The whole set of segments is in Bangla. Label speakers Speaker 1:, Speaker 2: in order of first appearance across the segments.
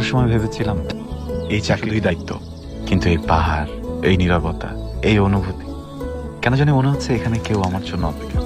Speaker 1: করার সময় ভেবেছিলাম এই চাকরির দায়িত্ব, কিন্তু এই পাহাড়, এই নীরবতা, এই অনুভূতি, কেন জানি মনে হচ্ছে এখানে কেউ আমার জন্য অপেক্ষা।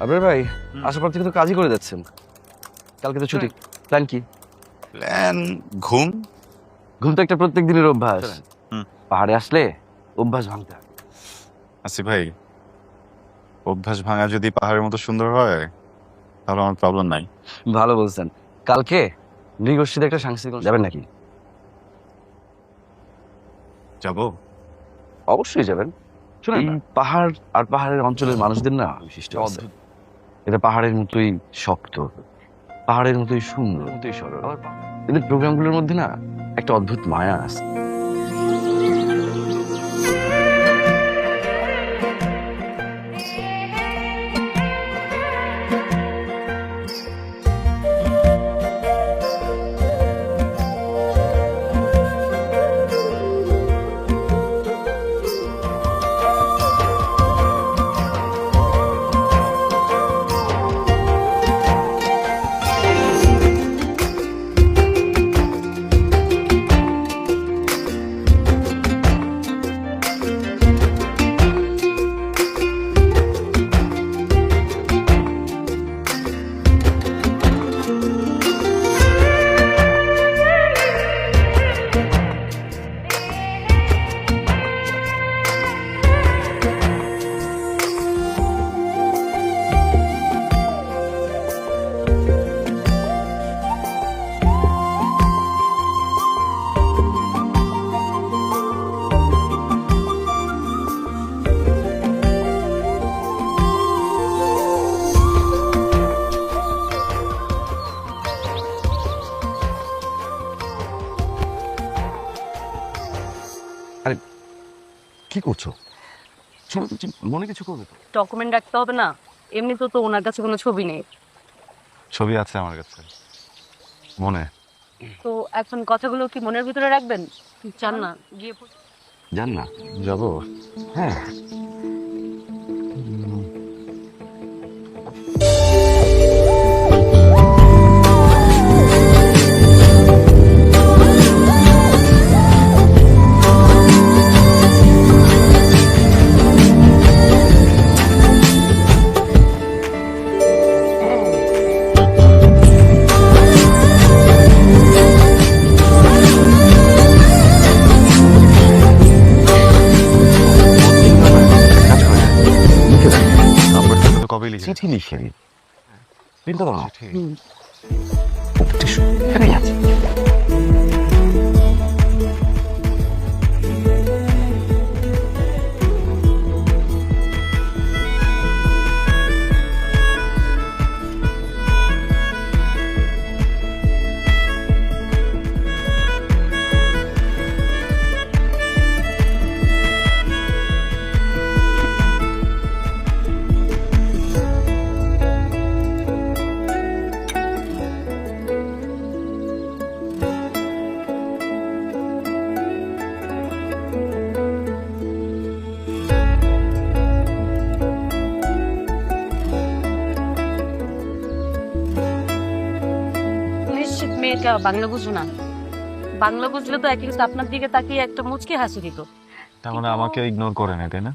Speaker 2: আবরার ভাই আসার পর থেকে তো কাজই করে যাচ্ছেন, কালকে তো ছুটি। প্ল্যান কি?
Speaker 1: প্ল্যান ঘুম।
Speaker 2: ঘুম তো একটা প্রত্যেক দিনের অভ্যাস। পাহাড়ে আসলে অভ্যাস ভাঙতে হয়।
Speaker 1: আসিফ ভাই, অভ্যাস ভাঙা যদি পাহাড়ের মতো সুন্দর হয় তাহলে আমার প্রবলেম নাই।
Speaker 2: ভালো বলছেন। কালকে নৃগোষ্ঠীতে একটা সাংস্কৃতিক যাবেন নাকি?
Speaker 1: যাবো।
Speaker 2: অবশ্যই যাবেন।
Speaker 1: শুনেন
Speaker 2: এই
Speaker 1: না।
Speaker 2: পাহাড় আর পাহাড়ের অঞ্চলের মানুষদের না বিশিষ্ট আছে। এটা পাহাড়ের মতোই শক্ত, পাহাড়ের মতোই সুন্দর, মতোই সরল। এদের প্রোগ্রামগুলোর মধ্যে না একটা অদ্ভুত মায়া আছে। কি করছো? মনে কিছু করবে তো?
Speaker 3: ডকুমেন্ট রাখতে হবে না? এমনি তো তো ওনার কাছে কোনো ছবি নেই।
Speaker 1: ছবি আছে আমার কাছে, মনে।
Speaker 3: তো এখন কথাগুলো কি মনের ভিতরে রাখবেন? চান না গিয়ে
Speaker 2: জান না
Speaker 1: যাবো।
Speaker 2: হ্যাঁ
Speaker 1: নাম্বারটা তো কবে লিখে?
Speaker 2: চিঠি লিখে দিন। চিন্তা করো না।
Speaker 1: ঠিক।
Speaker 2: এখানেই আছে।
Speaker 3: নিশ্চিত মেয়েটা বাংলা বুঝো না। বাংলা বুঝলে তো একই আপনার দিকে তাকিয়ে একটা মুচকি হাসি দিত।
Speaker 1: তার মানে আমাকে ইগনোর করে না, তাই না?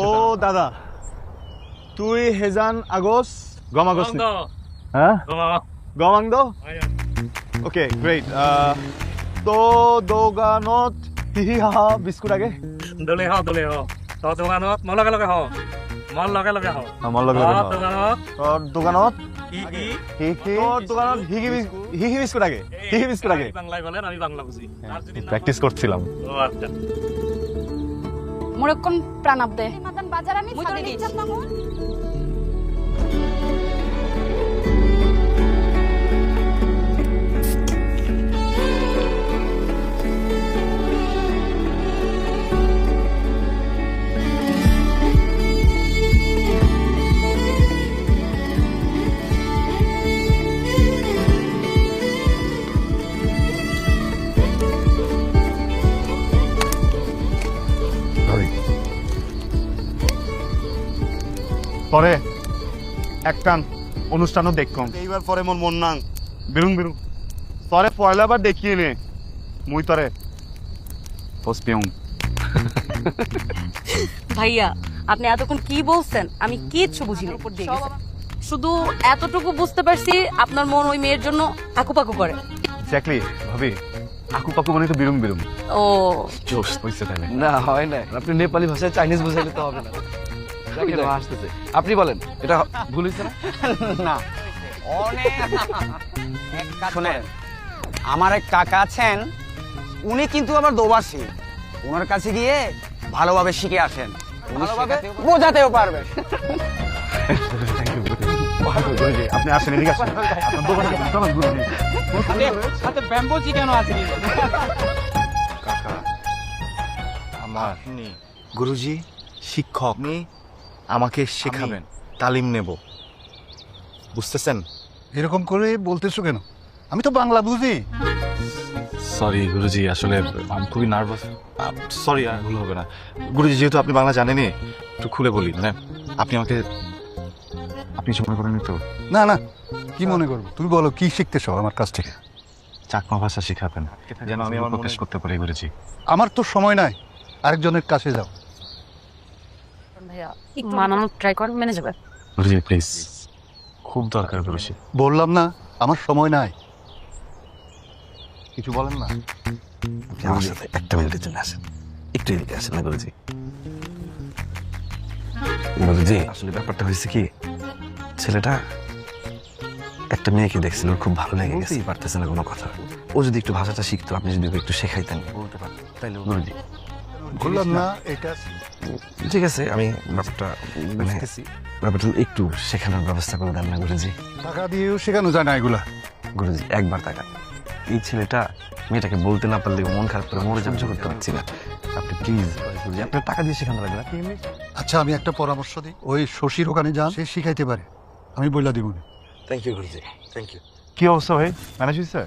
Speaker 4: ও দাদা, তুই হেজান আগস গমাগস হ্যাঁ গমাংদ ওকে গ্রেট তো দোকানত হিহা বিস্কুট আগে
Speaker 5: দলে হ ত দোকানত মই লগে লগে হ মই লগে লগে হ
Speaker 4: আমার লগে লগে নাও।
Speaker 5: দোকানত
Speaker 4: তোর দোকানত
Speaker 5: ই ই
Speaker 4: তোর দোকানত হিহি বিস্কুট আগে হিহি বিস্কুট আগে
Speaker 5: বাংলায় বলেন আমি বাংলা বুঝি আর যদি না
Speaker 4: প্র্যাকটিস করছিলাম
Speaker 5: ও আচ্ছা
Speaker 6: মোরক্কন প্রাণাব দে
Speaker 7: মাদান বাজার আমি
Speaker 6: মুই তোরে
Speaker 7: ছাদে
Speaker 6: দিচ্ছি।
Speaker 7: দিচ্ছি না মন
Speaker 4: পরে একটান অনুষ্ঠানও দেখকম এইবার পরে মোর মন নাং বেরুন বেরুন তরে পয়লাবার দেখিয়ে নে মুই তরে
Speaker 1: পোস্পিয়ং
Speaker 3: ভাইয়া আপনি এতক্ষণ কি বলছেন আমি কিচ্ছু বুঝিনি শুধু এতটুকু বুঝতে পারছি আপনার মন ওই মেয়ের জন্য আকুপাকু করে।
Speaker 4: এক্স্যাক্টলি ভাবি আকু পাকু মানে তো বেরুম বেরুম
Speaker 3: ও
Speaker 1: জোস হইছে তাহলে
Speaker 2: না হয় না, আপনি নেপালি ভাষায় চাইনিজ বুঝাইলে তো হবে না। দেখেন, ও হাসতেছে। আপনি বলেন, এটা ভুল হয়েছে না?
Speaker 8: না অনেক শোনেন, আমার এক কাকা আছেন, উনি কিন্তু আবার দোবাসী। ওনার কাছে গিয়ে ভালোভাবে শিখে আসেন, ভালোভাবে বোঝাতেও পারবেন।
Speaker 4: আপনি আসেন এদিকে আসেন আপনার দোকানে চলুন গুরুজি
Speaker 8: সাথে ব্যাম্বোজি কেন আছে?
Speaker 4: কাকা আমার গুরুজি শিক্ষক আমাকে শেখাবেন, তালিম নেব, বুঝতেছেন?
Speaker 9: এরকম করে বলতেছো কেন? আমি তো বাংলা বুঝি।
Speaker 1: সরি গুরুজি, আসলে আমি খুবই নার্ভাস। সরি, আর ভুল হবে না।
Speaker 4: গুরুজি যেহেতু আপনি বাংলা জানেনই,
Speaker 1: একটু খুলে বলি, মানে আপনি আমাকে, আপনি কিছু মনে করেননি তো?
Speaker 9: না না, কি মনে করবো? তুমি বলো কি শিখতেছো আমার কাছ থেকে?
Speaker 1: চাকমা ভাষা শিখাবেন যেন আমি আমার প্রকাশ করতে পারি গুরুজি।
Speaker 9: আমার তো সময় নাই, আরেকজনের কাছে যাও।
Speaker 3: ভাইয়া মানানোর ট্রাই করেন, মেনে যাবে।
Speaker 1: গুরুজি প্লিজ, খুব দরকার গুরুজি।
Speaker 9: বললাম না আমার সময় নাই। কিছু বলেন না?
Speaker 2: আমার সাথে একটা মিনিটের জন্য আসেন, একটু এদিকে আসেন না গুরুজি। গুরুজি আসলে ব্যাপারটা হয়েছে কি, ছেলেটা একটা মেয়েকে দেখছিল, ওর খুব ভালো লেগে গেছে, পারতেছে না কোনো কথা। ও যদি একটু ভাষাটা শিখতো, আপনি যদি ওকে একটু শেখাইতেন, বলতে পারতেন, তাইলে গুরুজি।
Speaker 9: বললাম না এটা
Speaker 2: ঠিক আছে, আমি ব্যাপারটা মানে ব্যাপারটা একটু শেখানোর ব্যবস্থা করে দেন না গুরুজি।
Speaker 9: টাকা দিয়েও শেখানো যায় না এগুলা।
Speaker 2: গুরুজি একবার টাকা, এই ছেলেটা মেয়েটাকে বলতে না পারলে মন খারাপ করে মরে যাচ্ছে, করতে পারছি না। আপনি প্লিজ গুরুজি, আপনার টাকা দিয়ে শেখানো লাগবে না।
Speaker 9: আচ্ছা আমি একটা পরামর্শ দিই, ওই শশীর ওখানে যান, সে শিখাইতে পারে, আমি বইলা দিব না।
Speaker 2: Thank you guruji, thank you.
Speaker 4: কি অবস্থা ভাই, ম্যানেজ হয়েছে?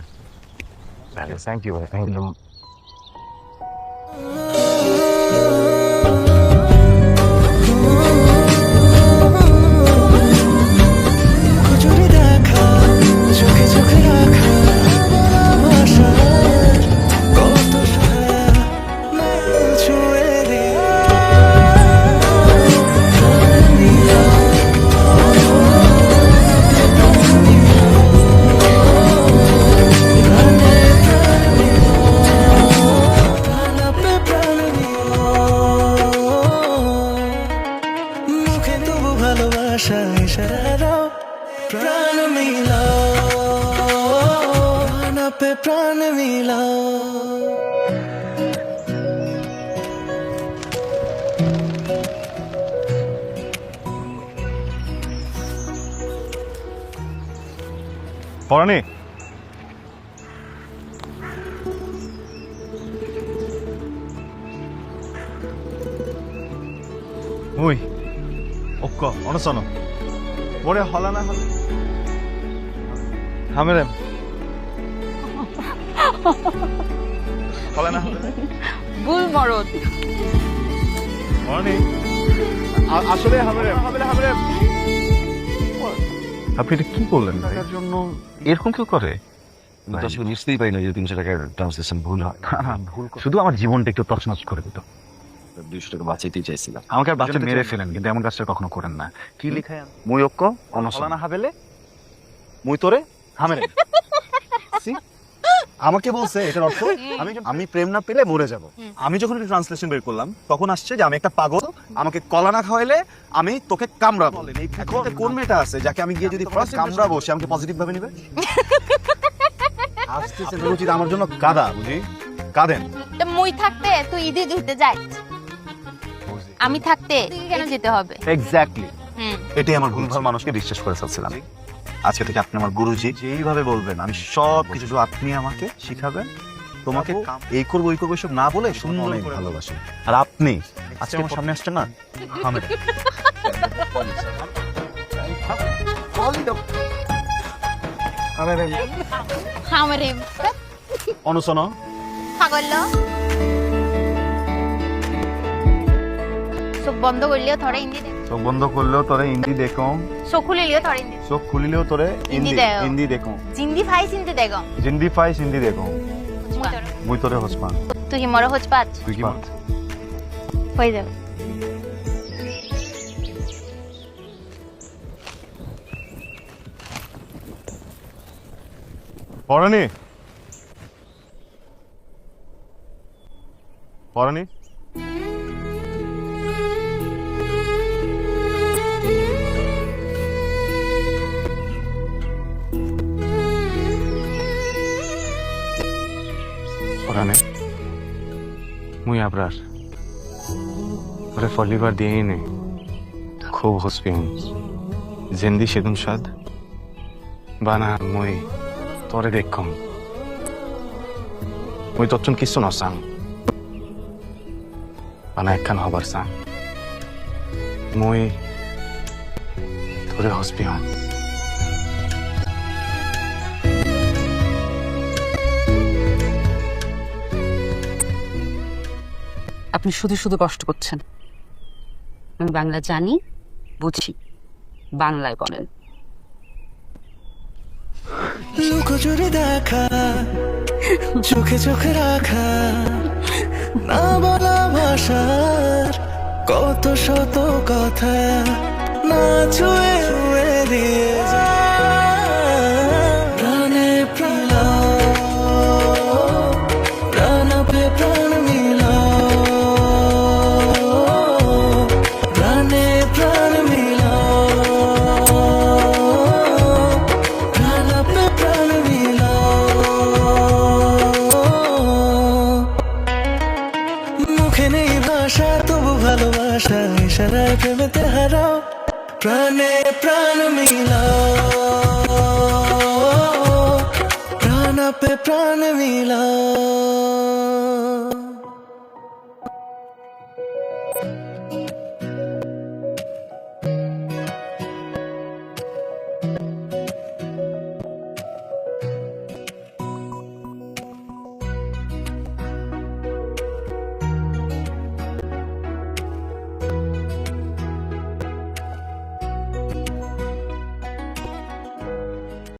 Speaker 2: থ্যাংক ইউ ভাই, থ্যাংক ইউ।
Speaker 4: পরানি ওই অক্ক অনসন বড়ে হলা না হলা হামেরে হলা না
Speaker 3: ভুল মরদ।
Speaker 4: পরানি আসলে হামেরে হামেরে হামেরে
Speaker 1: আপনি এটা কি করলেন ভাই?
Speaker 4: টাকার জন্য
Speaker 1: এরকম কেউ করে?
Speaker 2: আমি তো আসলে নিশ্চয়ই পাই না যে 300 টাকার ট্রান্সলেশন ভুল হয়।
Speaker 1: শুধু আমার জীবনটা একটু তছনছ করে দিত।
Speaker 2: 200 টাকা বাঁচাইতেই চাইছিলাম।
Speaker 1: আমাকে আর বাচ্চা মেরে ফেলেন, কিন্তু এমন কাজটা কখনো করেন না। কি লিখায়? মুই অক্ক
Speaker 4: হলা না হাবেলে মুই তোরে হামেরে আমাকে বলছে এটার অর্থ আমি প্রেম না পেলে মরে যাব। আমি যখন এটা ট্রান্সলেশন বের করলাম তখন আসছে যে আমি একটা পাগল, আমাকে কলা না খাওয়াইলে আমি তোকে কামড়াবো। এখন কোন মেয়েটা আছে যাকে আমি গিয়ে যদি ফার্স্ট কামড়াবো সে আমাকে পজিটিভ ভাবে নিবে? আসতেছে রুচিত আমার জন্য কাদা, বুঝি কাঁদেন।
Speaker 6: তো মুই থাকতে তুই ঈদে দিতে যাই, আমি থাকতে তুই কেন যেতে হবে?
Speaker 4: এক্স্যাক্টলি,
Speaker 6: হুম,
Speaker 4: এটাই আমার ভুলভাল মানুষকে বিশ্বাস করে ফেলছিলাম। আজকে থেকে আপনি আমার গুরুজি, যেইভাবে বলবেন আমি সব কিছু আপনি আমাকে শিখাবেন। তোমাকে এই করবো ওই করবো সব না বলে সুন্দর অনেক ভালোবাসি। আর আপনি আজকে আমার সামনে আসছেন না, থামেন।
Speaker 6: আমারে
Speaker 4: অনুসন
Speaker 6: পাগল চোখ বন্ধ করলেও থরে হিন্দি দেখ,
Speaker 4: চোখ বন্ধ করলেও তোরে হিন্দি দেখো,
Speaker 6: চোখ খুলিলেও থরে হিন্দি,
Speaker 4: চোখ খুলিলেও তোরে
Speaker 6: হিন্দি দেখো।
Speaker 4: হিন্দি দেখো,
Speaker 6: জিন্দি ফাই চিন্তি দেখ,
Speaker 4: জিন্দি ফাইস হিন্দি দেখো, মুই তোরে হসপান।
Speaker 6: তুই কি মরে হচ পাচ
Speaker 4: তুই কি
Speaker 6: হয়ে যাবে।
Speaker 4: পড়ানি পড়ানি
Speaker 1: ওখানে মুই আবরার ওরে ফলিবার দিয়েই নেই, খুব হসপি হুম জেন্দি সেদুন সাদ বানা মুই তোরে দেখম, মুই তচ্ছন কিছু নসাং বানা একখান হবার সাং, মুই তোরে হসপি হুম।
Speaker 3: আপনি শুধু শুধু কষ্ট করছেন। আমি বাংলা জানি, বুঝি, বাংলায় বলেন।
Speaker 7: লুকোচুরি দেখা, চোখে চোখে রাখা, না বলা ভাষার কত শত কথা, না ছুঁয়ে উড়ে দিয়ে যায় প্রাণে প্রাণ, প্রাণ পে প্রাণ মিলাও, প্রাণে প্রাণ মিলাও, প্রাণ পে প্রাণ মিলাও। মুখে নেই ভাষা তবু ভালোবাসা, ইশারায় প্রেমেতে হারাও, প্রাণে প্রাণ মিলাও, প্রাণ পে প্রাণ মিলাও।